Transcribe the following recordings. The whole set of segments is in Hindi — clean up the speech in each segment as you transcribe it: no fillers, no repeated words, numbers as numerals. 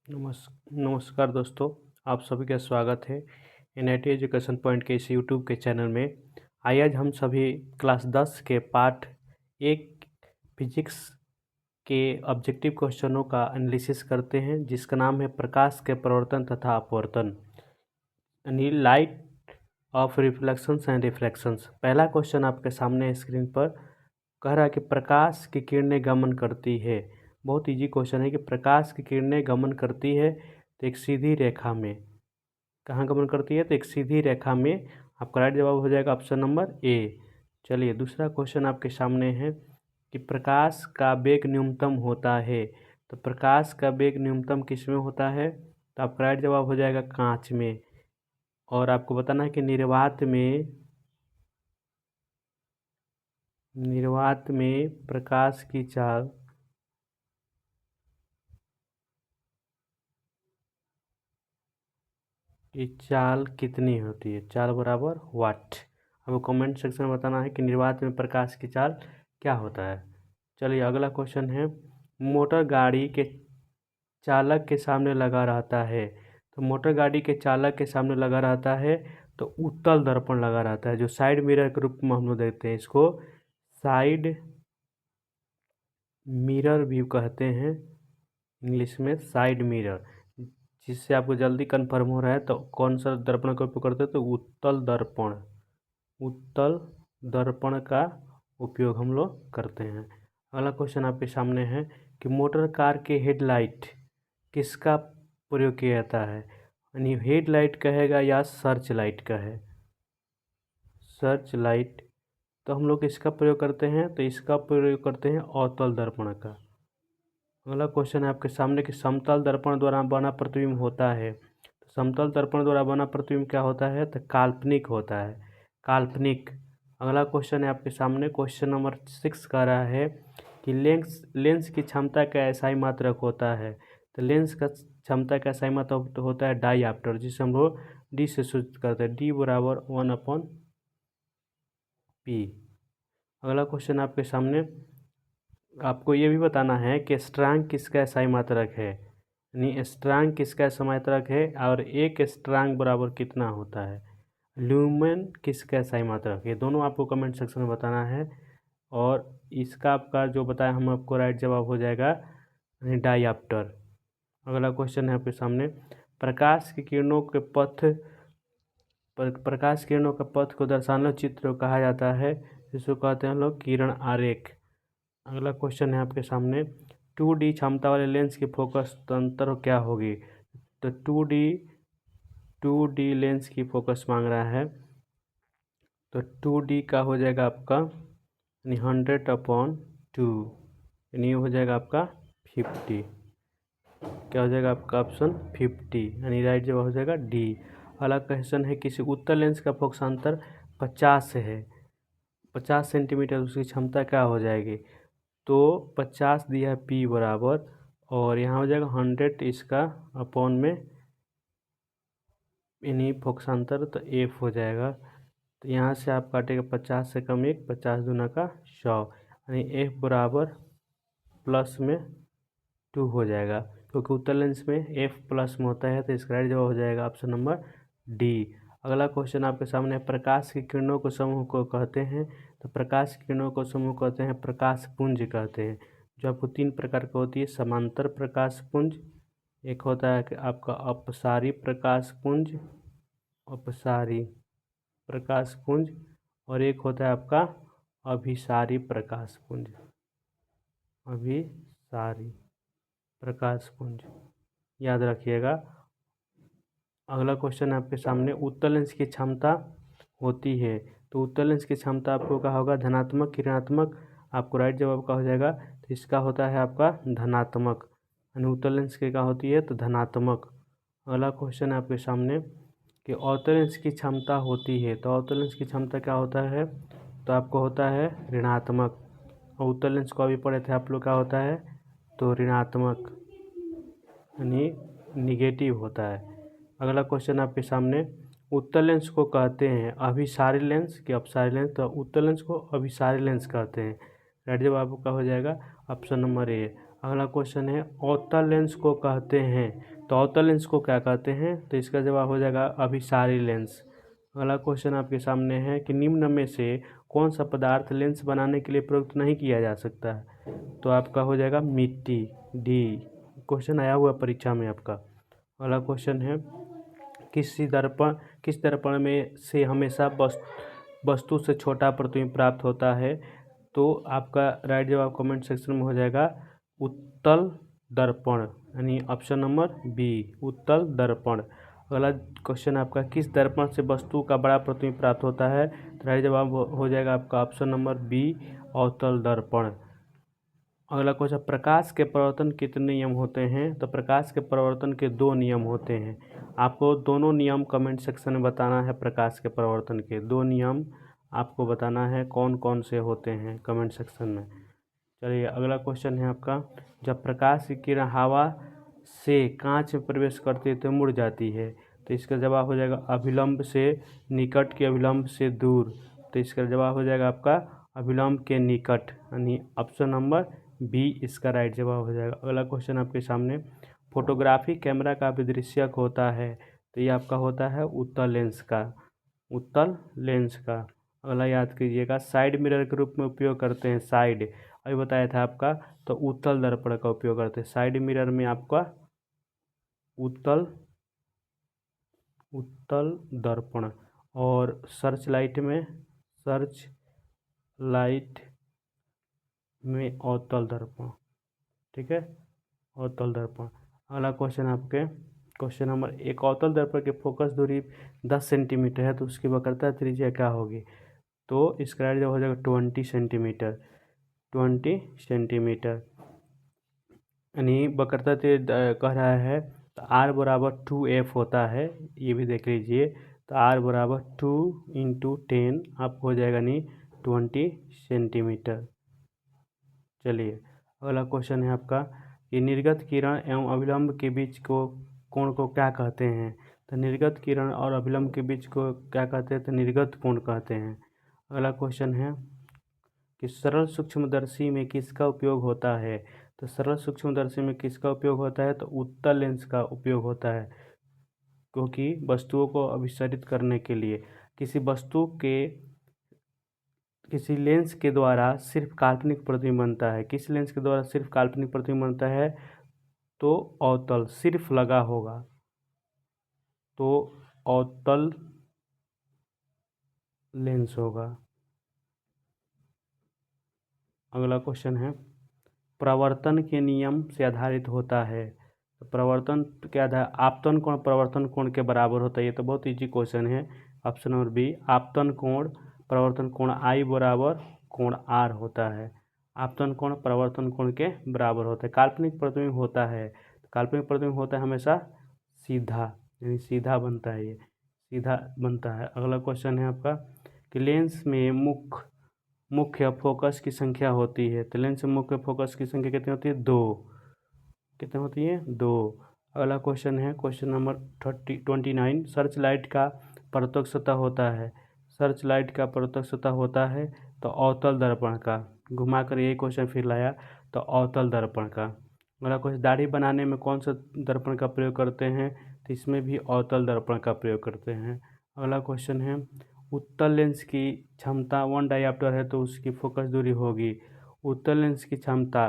नमस्कार दोस्तों, आप सभी का स्वागत है एनआईटी एजुकेशन पॉइंट के इस यूट्यूब के चैनल में। आइए आज हम सभी क्लास 10 के पार्ट 1 फिजिक्स के ऑब्जेक्टिव क्वेश्चनों का एनालिसिस करते हैं, जिसका नाम है प्रकाश के प्रवर्तन तथा अपवर्तन, यानी लाइट ऑफ रिफ्लेक्शंस एंड रिफ्रैक्शंस। पहला क्वेश्चन आपके सामने स्क्रीन पर कह रहा है कि प्रकाश की किरणें गमन करती है। बहुत इजी क्वेश्चन है कि प्रकाश की किरणें गमन करती है तो एक सीधी रेखा में, कहाँ गमन करती है तो एक सीधी रेखा में। आपका राइट जवाब हो जाएगा ऑप्शन नंबर ए। चलिए दूसरा क्वेश्चन आपके सामने है कि प्रकाश का वेग न्यूनतम होता है। तो प्रकाश का वेग न्यूनतम किस में होता है, तो आपका राइट जवाब हो जाएगा कांच में। और आपको बताना है कि निर्वात में प्रकाश की चाल कितनी होती है। चाल बराबर वाट। आपको कमेंट सेक्शन में बताना है कि निर्वात में प्रकाश की चाल क्या होता है। चलिए अगला क्वेश्चन है, मोटर गाड़ी के चालक के सामने लगा रहता है। तो मोटर गाड़ी के चालक के सामने लगा रहता है तो उत्तल दर्पण लगा रहता है, जो साइड मिरर के रूप में हम लोग देखते हैं। इसको साइड मिरर भी कहते हैं, इंग्लिश में साइड मिरर। जिससे आपको जल्दी कंफर्म हो रहा है तो कौन सा दर्पण का उपयोग करते हैं, तो उत्तल दर्पण का उपयोग हम लोग करते हैं। अगला क्वेश्चन आपके सामने है कि मोटर कार के हेडलाइट किसका प्रयोग किया जाता है, यानी हेडलाइट कहेगा या सर्च लाइट का है। सर्च लाइट, तो हम लोग इसका प्रयोग करते हैं, तो इसका प्रयोग करते हैं अवतल दर्पण का। अगला क्वेश्चन है आपके सामने कि समतल दर्पण द्वारा बना प्रतिबिंब होता है। तो समतल दर्पण द्वारा बना प्रतिबिंब क्या होता है, तो काल्पनिक होता है, काल्पनिक। अगला क्वेश्चन है आपके सामने, क्वेश्चन नंबर 6 कह रहा है कि लेंस की क्षमता का एसआई मात्रक होता है। तो लेंस का क्षमता का एसआई मात्रक होता है डाईऑप्टर, जिसे हम लोग डी से सूचित करते हैं, डी बराबर 1/p। अगला क्वेश्चन आपके सामने, आपको ये भी बताना है कि स्ट्रांग किसका एसआई मात्रक है, यानी स्ट्रांग किसका एसआई मात्रक है और एक स्ट्रांग बराबर कितना होता है। ल्यूमेन किसका एसआई मात्रक है, ये दोनों आपको कमेंट सेक्शन में बताना है। और इसका आपका जो बताया हम आपको राइट जवाब हो जाएगा डाईऑप्टर। अगला क्वेश्चन है आपके सामने, प्रकाश की किरणों के पथ को दर्शाने चित्र को कहा जाता है, जिसको कहते हैं लोग किरण आरेख। अगला क्वेश्चन है आपके सामने, 2D क्षमता वाले लेंस की फोकस अंतर क्या होगी। तो 2D लेंस की फोकस मांग रहा है, तो 2D का हो जाएगा आपका 100/2, यानी हो जाएगा आपका 50। क्या हो जाएगा आपका ऑप्शन 50, यानी राइट जवाब हो जाएगा डी। अगला क्वेश्चन है, किसी उत्तल लेंस का फोकस अंतर 50 है, 50 सेंटीमीटर, उसकी क्षमता क्या हो जाएगी। तो 50 दिया है पी बराबर, और यहाँ हो जाएगा 100 इसका अपॉन में यानी फोकसांतर, तो एफ हो जाएगा। तो यहाँ से आप काटेगा 50 से कम 1, 50 दूना का 100, यानी एफ बराबर प्लस में 2 हो जाएगा, क्योंकि उत्तल लेंस में एफ प्लस में होता है। तो इसका राइट जवाब हो जाएगा ऑप्शन नंबर डी। अगला क्वेश्चन आपके सामने, प्रकाश की किरणों को समूह को कहते हैं। तो प्रकाश की किरणों को समूह कहते हैं प्रकाश पुंज कहते हैं, जो आपको 3 प्रकार की होती है। समांतर प्रकाश पुंज, एक होता है कि आपका अपसारी प्रकाश पुंज, अपसारी प्रकाश पुंज, और एक होता है आपका अभिसारी प्रकाश पुंज, अभिसारी प्रकाश पुंज, याद रखिएगा। अगला क्वेश्चन है आपके सामने, उत्तल लेंस की क्षमता होती है। तो उत्तल लेंस की क्षमता आपको क्या होगा, धनात्मक कि ऋणात्मक। आपको राइट जवाब का हो जाएगा, तो इसका होता है आपका धनात्मक, यानी उत्तल लेंस की क्या होती है, तो धनात्मक। अगला क्वेश्चन है आपके सामने कि अवतल लेंस की क्षमता होती है। तो अवतल लेंस की क्षमता क्या होता है, तो आपको होता है ऋणात्मक। और उत्तल लेंस को अभी पढ़े थे आप लोग, क्या होता है, तो ऋणात्मक, यानी निगेटिव होता है। अगला क्वेश्चन आपके सामने, उत्तल लेंस को कहते हैं अभिसारी लेंस कि अपसारी लेंस। तो उत्तल लेंस को अभिसारी लेंस कहते हैं, राइट जवाब आपका हो जाएगा ऑप्शन नंबर ए। अगला क्वेश्चन है, अवतल लेंस को कहते हैं तो अवतल लेंस को क्या कहते हैं? तो इसका जवाब हो जाएगा अभिसारी लेंस। अगला क्वेश्चन आपके सामने है कि निम्न में से कौन सा पदार्थ लेंस बनाने के लिए प्रयुक्त नहीं किया जा सकता है? तो आपका हो जाएगा मिट्टी, डी। क्वेश्चन आया हुआ परीक्षा में आपका। अगला क्वेश्चन है किस दर्पण में से हमेशा वस्तु से छोटा प्रतिबिंब प्राप्त होता है? तो आपका राइट जवाब कमेंट सेक्शन में हो जाएगा उत्तल दर्पण, यानी ऑप्शन नंबर बी, उत्तल दर्पण। अगला क्वेश्चन आपका किस दर्पण से वस्तु का बड़ा प्रतिबिंब प्राप्त होता है? तो राइट जवाब हो जाएगा आपका ऑप्शन नंबर बी, अवतल दर्पण। अगला क्वेश्चन प्रकाश के परावर्तन कितने नियम होते हैं? तो प्रकाश के परावर्तन के 2 नियम होते हैं। आपको दोनों नियम कमेंट सेक्शन में बताना है। प्रकाश के परावर्तन के 2 नियम आपको बताना है, कौन कौन से होते हैं कमेंट सेक्शन में। चलिए अगला क्वेश्चन है आपका, जब प्रकाश की किरण हवा से कांच में प्रवेश करती है तो मुड़ जाती है? तो इसका जवाब हो जाएगा अभिलंब से निकट के अभिलंब से दूर। तो इसका जवाब हो जाएगा आपका अभिलंब के निकट, यानी ऑप्शन नंबर बी इसका राइट जवाब हो जाएगा। अगला क्वेश्चन आपके सामने, फोटोग्राफी कैमरा का विदृश्यक होता है? तो ये आपका होता है उत्तल लेंस का, उत्तल लेंस का। अगला याद कीजिएगा, साइड मिरर के रूप में उपयोग करते हैं, साइड अभी बताया था आपका, तो उत्तल दर्पण का उपयोग करते हैं। साइड मिरर में आपका उत्तल दर्पण, और सर्च लाइट में अवतल दर्पण। ठीक है, अवतल दर्पण। अगला क्वेश्चन आपके क्वेश्चन नंबर 1, अवतल दर्पण की फोकस दूरी 10 सेंटीमीटर है तो उसकी वक्रता त्रिज्या क्या होगी? तो इसका राइट जवाब हो जाएगा 20 सेंटीमीटर, 20 सेंटीमीटर, यानी वक्रता कह रहा है तो R बराबर 2F होता है, ये भी देख लीजिए। तो R बराबर 2 × 10 आपको हो जाएगा नहीं 20 सेंटीमीटर। चलिए अगला क्वेश्चन है आपका कि निर्गत किरण एवं अभिलंब के बीच को कोण को क्या कहते हैं? तो निर्गत किरण और अभिलंब के बीच को क्या कहते हैं? तो निर्गत कोण कहते हैं। अगला क्वेश्चन है कि सरल सूक्ष्मदर्शी में किसका उपयोग होता है? तो सरल सूक्ष्मदर्शी में किसका उपयोग होता है? तो उत्तल लेंस का उपयोग होता है, क्योंकि वस्तुओं को अभिसरित करने के लिए किसी लेंस के द्वारा सिर्फ काल्पनिक प्रतिबिंब बनता है। किस लेंस के द्वारा सिर्फ काल्पनिक प्रतिबिंब बनता है? तो अवतल, सिर्फ लगा होगा तो अवतल लेंस होगा। अगला क्वेश्चन है, प्रवर्तन के नियम से आधारित होता है? तो प्रवर्तन के आधार आपतन कोण प्रवर्तन कोण के बराबर होता है। ये तो बहुत इजी क्वेश्चन है। ऑप्शन नंबर बी, आपतन कोण प्रवर्तन कोण I बराबर कोण R होता है। आपतन कोण प्रवर्तन कोण के बराबर होता है। काल्पनिक प्रतिबिंब होता है, काल्पनिक प्रतिबिंब होता है हमेशा सीधा, यानी सीधा बनता है, ये सीधा बनता है। अगला क्वेश्चन है आपका कि लेंस में मुख्य फोकस की संख्या होती है? तो लेंस में मुख्य फोकस की संख्या कितनी होती है? 2। कितनी होती है? 2। अगला क्वेश्चन है क्वेश्चन नंबर 29, सर्च लाइट का प्रत्यक्ष सतह होता है? सर्च लाइट का प्रत्यक्ष सतह होता है तो अवतल दर्पण का। घुमाकर यही क्वेश्चन फिर लाया, तो अवतल दर्पण का। अगला क्वेश्चन, दाढ़ी बनाने में कौन सा दर्पण का प्रयोग करते हैं? तो इसमें भी अवतल दर्पण का प्रयोग करते हैं। अगला क्वेश्चन है, उत्तल लेंस की क्षमता 1 डायऑप्टर है तो उसकी फोकस दूरी होगी? उत्तल लेंस की क्षमता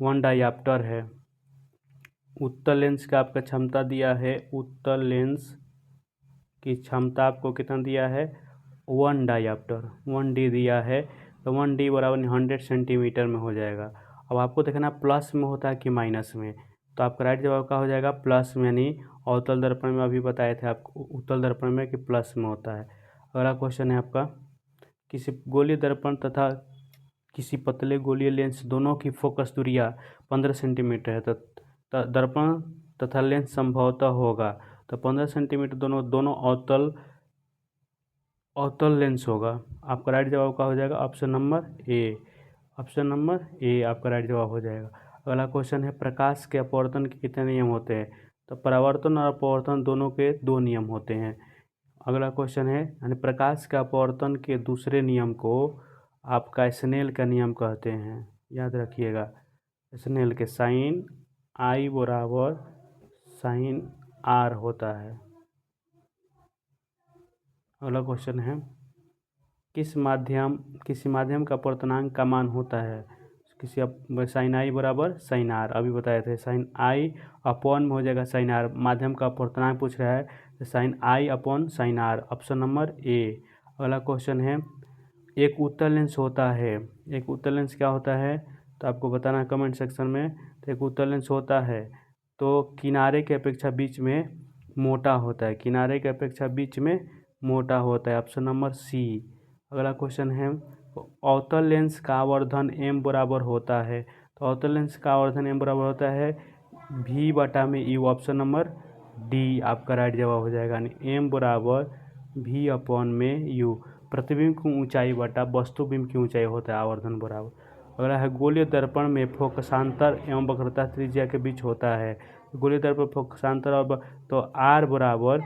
1 डायऑप्टर है। उत्तल लेंस का आपका क्षमता दिया है, उत्तल लेंस की क्षमता आपको कितना दिया है? 1 डायऑप्टर, 1D दिया है। तो 1D बराबर 100 सेंटीमीटर में हो जाएगा। अब आपको देखना प्लस में होता है कि माइनस में, तो आपका राइट जवाब का हो जाएगा प्लस में, यानी अवतल दर्पण में अभी बताए थे आपको उत्तल दर्पण में कि प्लस में होता है। अगला क्वेश्चन है आपका, किसी गोलीय दर्पण तथा किसी पतले गोलीय लेंस दोनों की फोकस दूरियां 15 सेंटीमीटर है, तो दर्पण तथा लेंस संभवतः होगा तो 15 सेंटीमीटर दोनों अवतल लेंस होगा। आपका राइट जवाब का हो जाएगा ऑप्शन नंबर ए, ऑप्शन नंबर ए आपका राइट जवाब हो जाएगा। अगला क्वेश्चन है, प्रकाश के अपवर्तन के कितने नियम होते हैं? तो परावर्तन और अपवर्तन दोनों के 2 नियम होते हैं। अगला क्वेश्चन है, यानी प्रकाश के अपवर्तन के दूसरे नियम को आपका स्नेल का नियम कहते हैं, याद रखिएगा। स्नेल के साइन I बराबर साइन आर होता है। अगला क्वेश्चन है, किसी माध्यम का पूर्णांक का मान होता है। किसी साइन आई बराबर साइन आर, अभी बताए थे, साइन आई अपॉन में हो जाएगा साइन आर। माध्यम का पूर्णांक पूछ रहा है तो sine I upon sine R, option number A. अगला क्वेश्चन है, एक उत्तल लेंस होता है। एक उत्तल लेंस क्या होता है तो आपको बताना है कमेंट सेक्शन में। तो एक उत्तल लेंस होता है तो किनारे के अपेक्षा बीच में मोटा होता है। किनारे के अपेक्षा बीच में मोटा होता है, ऑप्शन नंबर सी। अगला क्वेश्चन है, अवतल लेंस का आवर्धन m बराबर होता है। तो अवतल लेंस का आवर्धन m बराबर होता है v बटा में u, ऑप्शन नंबर डी आपका राइट जवाब हो जाएगा। यानी m बराबर v अपॉन में u, प्रतिबिंब की ऊंचाई बटा वस्तुबिंब की ऊंचाई होता है आवर्धन बराबर। अगला है, गोलीय दर्पण में फोकसांतर एवं वक्रता त्रिज्या के बीच होता है। गोलीय दर्पण फोकसांतर और तो r बराबर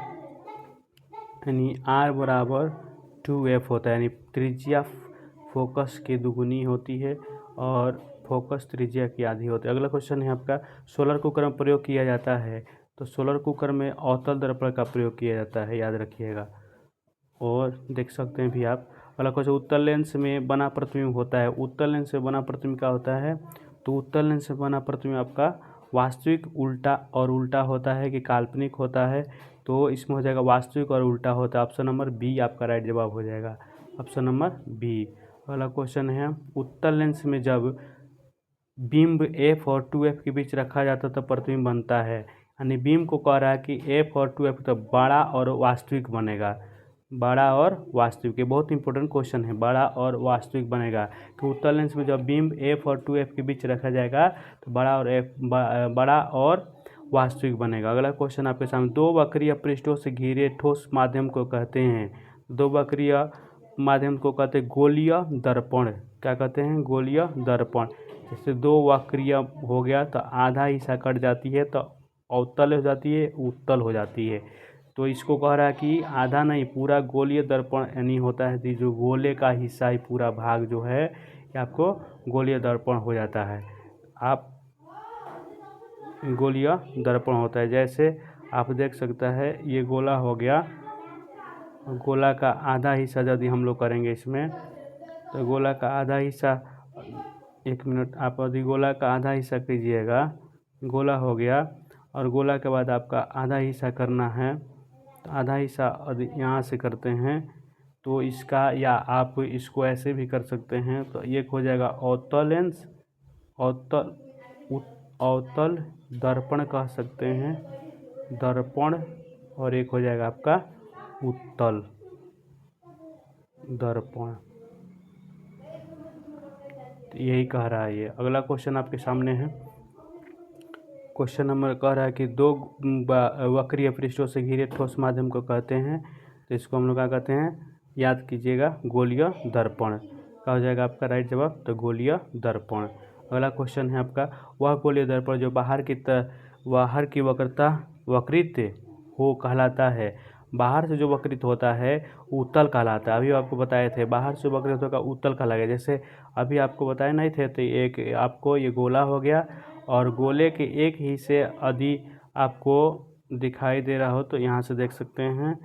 यानी r बराबर 2f होता है। यानी त्रिज्या फोकस की दुगुनी होती है और फोकस त्रिज्या की आधी होती है। अगला क्वेश्चन है आपका, सोलर कुकर में प्रयोग किया जाता है। तो सोलर कुकर में अवतल दर्पण का प्रयोग किया जाता है, याद रखिएगा, और देख सकते हैं भी आप। अगला क्वेश्चन, उत्तल लेंस में बना प्रतिबिंब होता है। उत्तल लेंस से बना प्रतिबिंब क्या होता है तो उत्तल लेंस से बना प्रतिबिंब आपका वास्तविक उल्टा और उल्टा होता है कि काल्पनिक होता है। तो इसमें हो जाएगा वास्तविक और उल्टा होता है, ऑप्शन नंबर बी आपका राइट जवाब हो जाएगा, ऑप्शन नंबर बी। अगला क्वेश्चन है, उत्तल लेंस में जब बिंब f और 2f के बीच रखा जाता है तो प्रतिबिंब बनता है। यानी बिंब को कह रहा है कि f और 2f तो बड़ा और वास्तविक बनेगा। बड़ा और वास्तविक, ये बहुत इंपॉर्टेंट क्वेश्चन है, बड़ा और वास्तविक बनेगा कि उत्तल लेंस में जब बिंब f और 2f के बीच रखा जाएगा तो बड़ा और वास्तविक बनेगा। अगला क्वेश्चन आपके सामने, दो वक्रीय पृष्ठों से घिरे ठोस माध्यम को कहते हैं। दो वक्रीय माध्यम को कहते हैं गोलीय दर्पण। क्या कहते हैं? गोलीय दर्पण। जैसे दो वक्रीय हो गया तो आधा हिस्सा कट जाती है तो अवतल हो जाती है, उत्तल हो जाती है। तो इसको कह रहा है कि आधा नहीं, पूरा गोलीय दर्पण यानी होता है कि जो गोले का हिस्सा ही पूरा भाग जो है ये आपको गोलीय दर्पण हो जाता है। आप गोलीय दर्पण होता है, जैसे आप देख सकते हैं ये गोला हो गया, गोला का आधा हिस्सा यदि हम लोग करेंगे इसमें तो गोला का आधा हिस्सा, एक मिनट, आप यदि गोला का आधा हिस्सा कीजिएगा, गोला हो गया और गोला के बाद आपका आधा हिस्सा करना है तो आधा हिस्सा यदि यहाँ से करते हैं तो इसका, या आप इसको ऐसे भी कर सकते हैं तो एक हो जाएगा अवतल लेंस, अवतल दर्पण कह सकते हैं, दर्पण, और एक हो जाएगा आपका उत्तल दर्पण। तो यही कह रहा है ये। अगला क्वेश्चन आपके सामने है, क्वेश्चन नंबर कह रहा है कि दो वक्रीय पृष्ठों से घिरे ठोस माध्यम को कहते हैं। तो इसको हम लोग क्या कहते हैं, याद कीजिएगा, गोलीय दर्पण। क्या हो जाएगा आपका राइट जवाब, तो गोलीय दर्पण। अगला क्वेश्चन है आपका, वह गोलीय दर्पण जो बाहर की वक्रता वक्रित हो कहलाता है। बाहर से जो वक्रित होता है उत्तल कहलाता है। अभी आपको बताए थे बाहर से वक्रित होगा उत्तल कहलाएगा। जैसे अभी आपको बताए नहीं थे, तो एक आपको ये गोला हो गया और गोले के एक हिस्से यदि आपको दिखाई दे रहा हो तो यहाँ से देख सकते हैं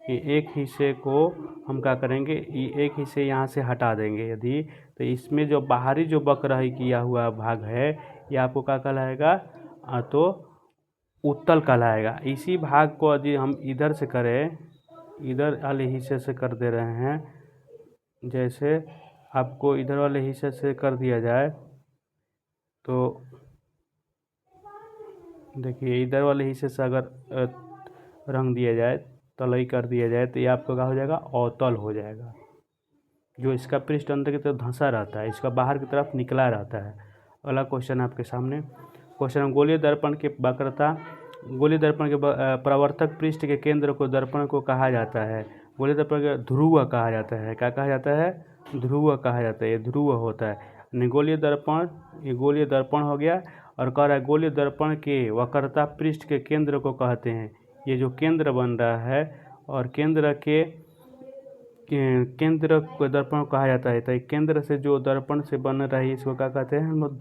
कि एक हिस्से को हम क्या करेंगे, एक हिस्से यहाँ से हटा देंगे यदि, तो इसमें जो बाहरी जो वक्र किया हुआ भाग है ये आपको क्या कहलाएगा, तो उत्तल कहलाएगा। इसी भाग को यदि हम इधर से करें, इधर वाले हिस्से से कर दे रहे हैं, जैसे आपको इधर वाले हिस्से से कर दिया जाए तो देखिए इधर वाले हिस्से से अगर रंग दिया जाए, तलई कर दिया जाए, तो ये आपको क्या हो जाएगा, अवतल हो जाएगा। जो इसका पृष्ठ अंदर की तरफ धंसा रहता है, इसका बाहर की तरफ निकला रहता है। अगला क्वेश्चन आपके सामने, क्वेश्चन, गोलीय दर्पण के वक्रता, गोलीय दर्पण के प्रवर्तक पृष्ठ के केंद्र को दर्पण को कहा जाता है। गोलीय दर्पण के ध्रुव कहा जाता है। क्या कहा जाता है? ध्रुव कहा जाता है। ये ध्रुव होता है। गोलीय दर्पण, ये गोलीय दर्पण हो गया और कह रहा है गोलीय दर्पण के वक्रता पृष्ठ के केंद्र को कहते हैं। ये जो केंद्र बन रहा है और केंद्र को दर्पण कहा जाता है। तो केंद्र से जो दर्पण से बन रहा है इसको क्या कहते हैं हम लोग,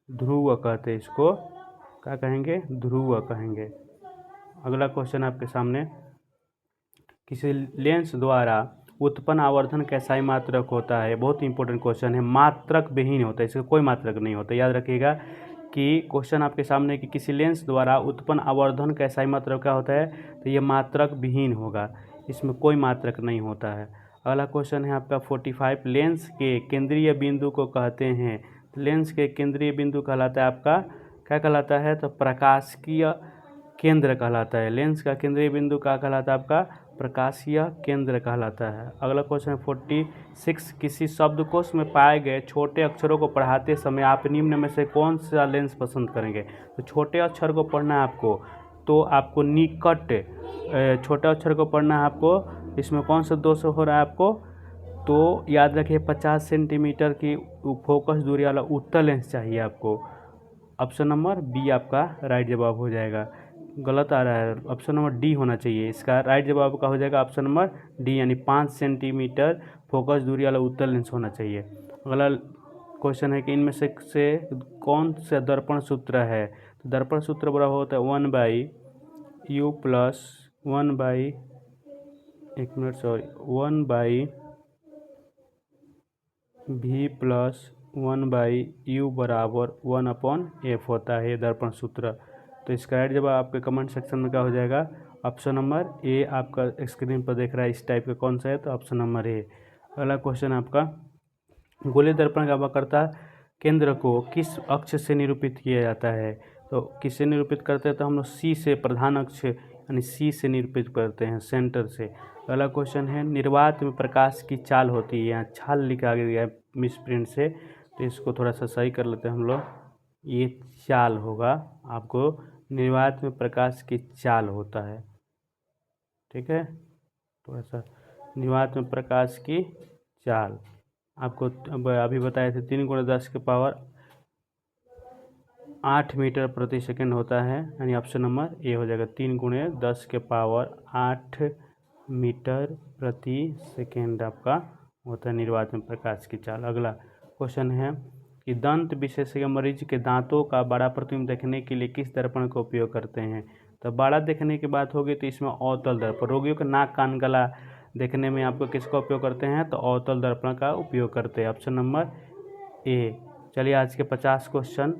ध्रुव कहते हैं इसको, क्या कहेंगे, ध्रुव कहेंगे। अगला क्वेश्चन आपके सामने, किसी लेंस द्वारा उत्पन्न आवर्धन कैसाई मात्रक होता है। बहुत इंपॉर्टेंट क्वेश्चन है, मात्रक विहीन होता है, इसका कोई मात्रक नहीं होता। याद रखिएगा कि क्वेश्चन आपके सामने कि किसी लेंस द्वारा उत्पन्न आवर्धन कैसाई मात्रक क्या होता है, तो ये मात्रक विहीन होगा, इसमें कोई मात्रक नहीं होता है। अगला क्वेश्चन है आपका 45, लेंस के केंद्रीय बिंदु को कहते हैं। तो लेंस के केंद्रीय बिंदु कहलाता है आपका, क्या कहलाता है, तो प्रकाशिकी केंद्र कहलाता है। लेंस का केंद्रीय बिंदु क्या कहलाता है आपका, प्रकाशीय केंद्र कहलाता है। अगला क्वेश्चन है 46, किसी शब्दकोश में पाए गए छोटे अक्षरों को पढ़ाते समय आप निम्न में से कौन सा लेंस पसंद करेंगे। तो छोटे अक्षर को पढ़ना है आपको, तो आपको निकट, छोटे अक्षर को पढ़ना है आपको, इसमें कौन सा दोष हो रहा है आपको, तो याद रखिए 50 सेंटीमीटर की फोकस दूरी वाला उत्तल लेंस चाहिए आपको। ऑप्शन नंबर बी आपका राइट जवाब हो जाएगा। गलत आ रहा है, ऑप्शन नंबर डी होना चाहिए, इसका राइट जवाब का हो जाएगा ऑप्शन नंबर डी, यानी 5 सेंटीमीटर फोकस दूरी वाला उत्तल लेंस होना चाहिए। अगला क्वेश्चन है कि इनमें से कौन सा दर्पण सूत्र है। तो दर्पण सूत्र बराबर होता है 1/u plus 1/v plus 1/u बराबर 1/f होता है दर्पण सूत्र। तो इसका राइट जवाब आपके कमेंट सेक्शन में क्या हो जाएगा, ऑप्शन नंबर ए आपका स्क्रीन पर देख रहा है, इस टाइप का कौन सा है, तो ऑप्शन नंबर ए। अगला क्वेश्चन आपका, गोलीय दर्पण का वक्रता केंद्र को किस अक्ष से निरूपित किया जाता है। तो किससे निरूपित करते हैं, तो हम लोग सी से, प्रधान अक्ष यानी सी से निरूपित करते हैं, सेंटर से। अगला क्वेश्चन है, निर्वात में प्रकाश की चाल होती है, यहाँ छाल लिखा गया है मिस प्रिंट से, तो इसको थोड़ा सा सही कर लेते हैं हम लोग, ये चाल होगा, आपको निर्वात में प्रकाश की चाल होता है, ठीक है, थोड़ा सा निर्वात में प्रकाश की चाल आपको अभी बताए थे 3 × 10 के पावर 8 मीटर प्रति सेकंड होता है, यानी ऑप्शन नंबर ए हो जाएगा, 3 × 10 के पावर 8 मीटर प्रति सेकंड आपका होता है निर्वात में प्रकाश की चाल। अगला क्वेश्चन है कि दंत विशेषज्ञ मरीज के दांतों का बड़ा प्रतिबिंब देखने के लिए किस दर्पण का उपयोग करते हैं। तो बड़ा देखने की बात होगी तो इसमें अवतल दर्पण, रोगियों का नाक कान गला देखने में आपको किसका उपयोग करते हैं, तो अवतल दर्पण का उपयोग करते हैं, ऑप्शन नंबर ए। चलिए आज के 50 क्वेश्चन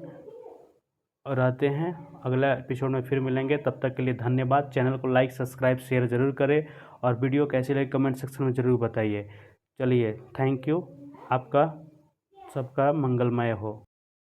रहते हैं, अगला एपिसोड में फिर मिलेंगे, तब तक के लिए धन्यवाद। चैनल को लाइक सब्सक्राइब शेयर ज़रूर करें और वीडियो कैसी लगी कमेंट सेक्शन में ज़रूर बताइए। चलिए थैंक यू, आपका सबका मंगलमय हो।